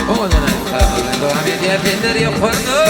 Oğlana kalkın devam ediyor Fener yapardı.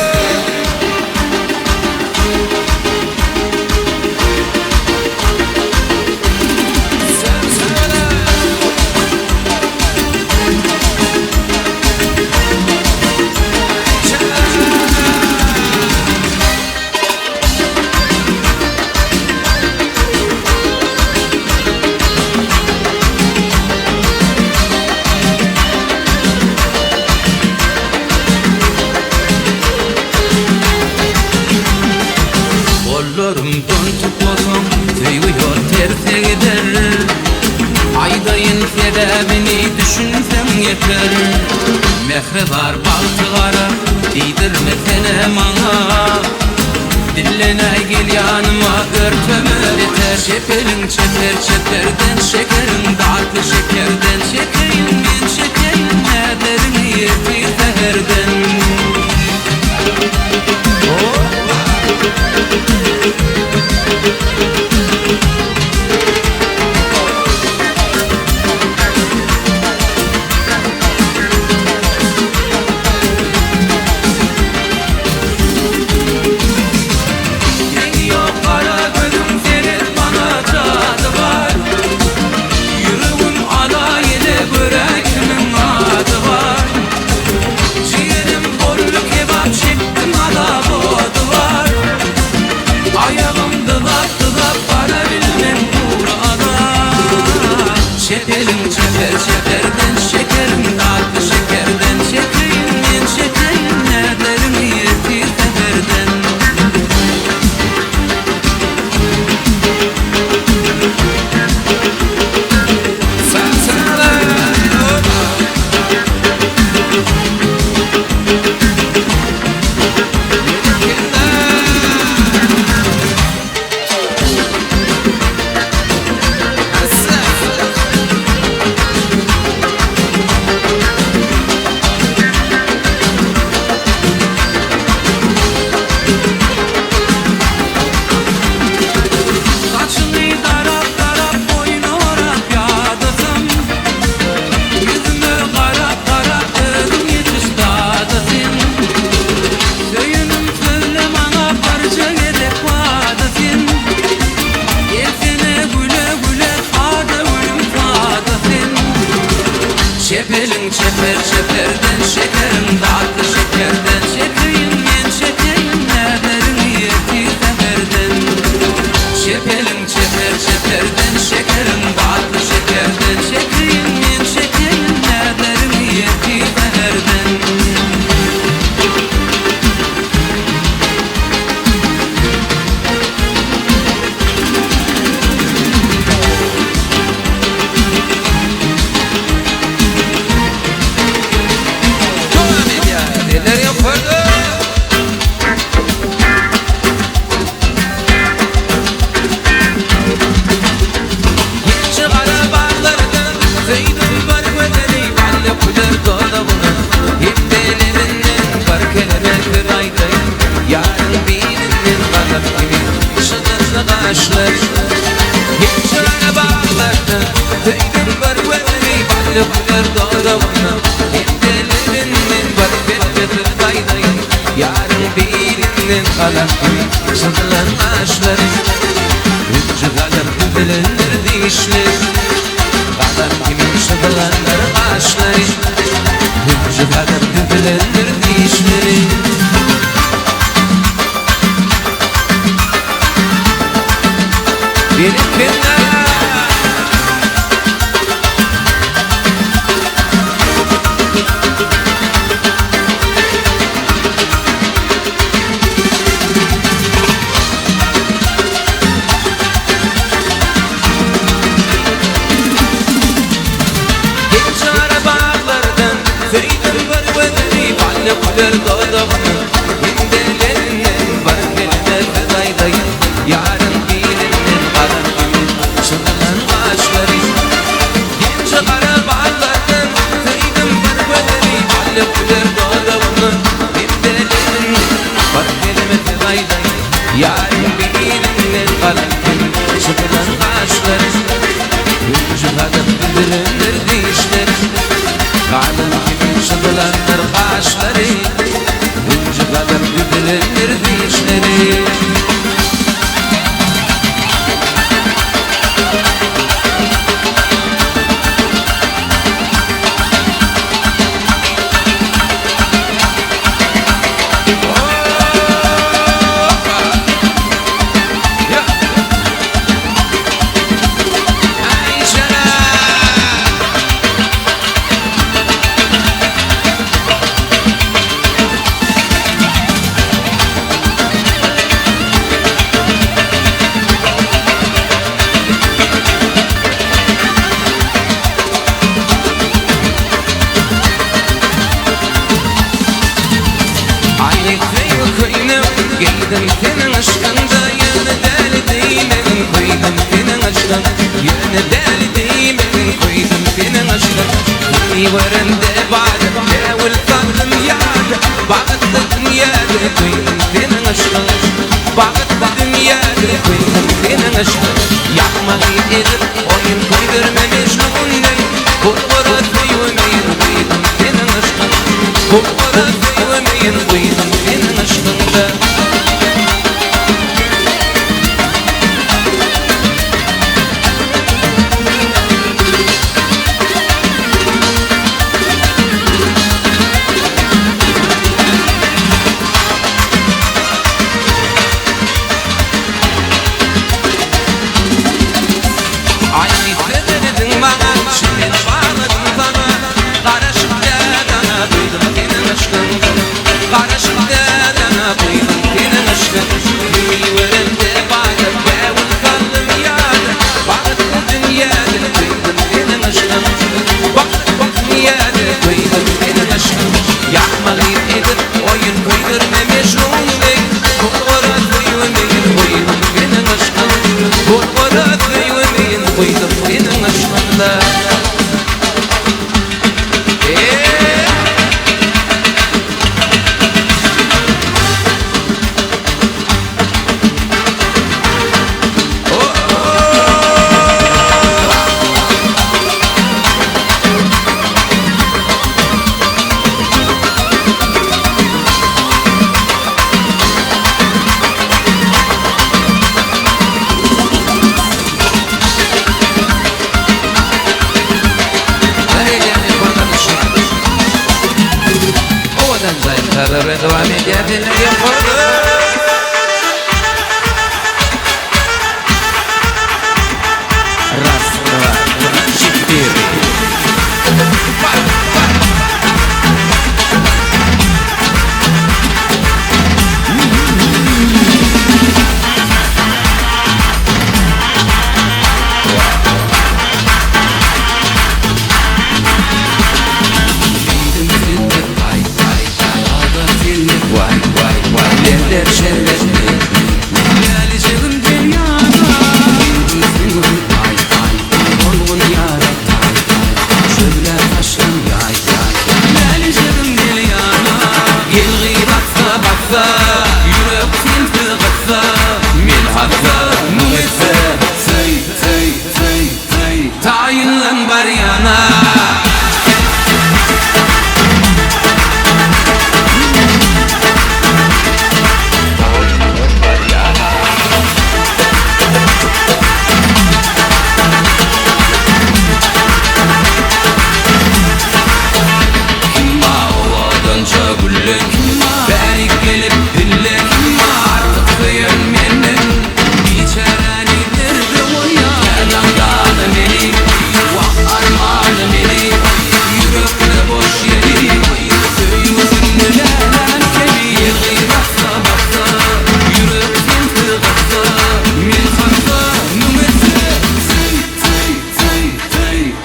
Kollarımdan tutmasam tüyüyor terse gider. Aydayın sebebini düşünsem yeter. Mehre var baltılara değdirmesene bana. Dillene gel yanıma örteme yeter. Şeperin çeper çeperden şekerin tatlı şekerden. Şekerin ben şekerin nelerini yerti seherden. Şekerim çeper çeperden şekerim tatlı şekerden. Şekerim ben şekerim nelerini yerti seherden. Şeperin çeper çeperden şekerim tatlı şekerden. Şekerim ben şekerim nelerini yerti seherden. Şeperin çeper çeperden şekerim tatlı şekerden. Şekerim ben şekerim nelerini yerti seherden. Fener yapardı. Çıkara bağlardan Zeynep var bedeli Valle kudur dolabına Hep delerinden Barkeler kıraydayım Yarın birinin kadar gibi Şıdırlı kaşlar Hep çıkara bağlardan Zeynep var bedeli Valle kudur dolabına Hep delerinden Barkeler kıraydayım Yarın birinin kadar gibi Şıdırlı kaşlar Üncü kadar bilinir dişler Kadar kimin şıkılanlar kaşları Üncü kadar bilinir dişleri Benimkinden kudur dolabına Hindelerinden var gelinler kıraydayım Yarın birinin kadar gibi Şıkılan kaşları Genç kara bağlardan Kıydım var bedeli Halle kudur dolabına Hindelerinden var gelinler kıraydayım Yarın birinin kadar gibi Şıkılan kaşları Genç kadar bilinir dişler Kadın gibi şıkılanlar Geldim senin aşkında yana deli değilim koydum senin aşkın yana deli değilim koydum senin aşkın Beni varındı bağda devil kaldım yada Bağıttı dünyada koydum senin aşkın Bağıttı dünyada koydum senin aşkın Yapmayı edip oyun koydurma mecnun değil Kurvara duyumayın koydum senin aşkın Kurvara duyumayın koydum senin aşkında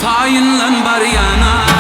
Tayinlan bar yana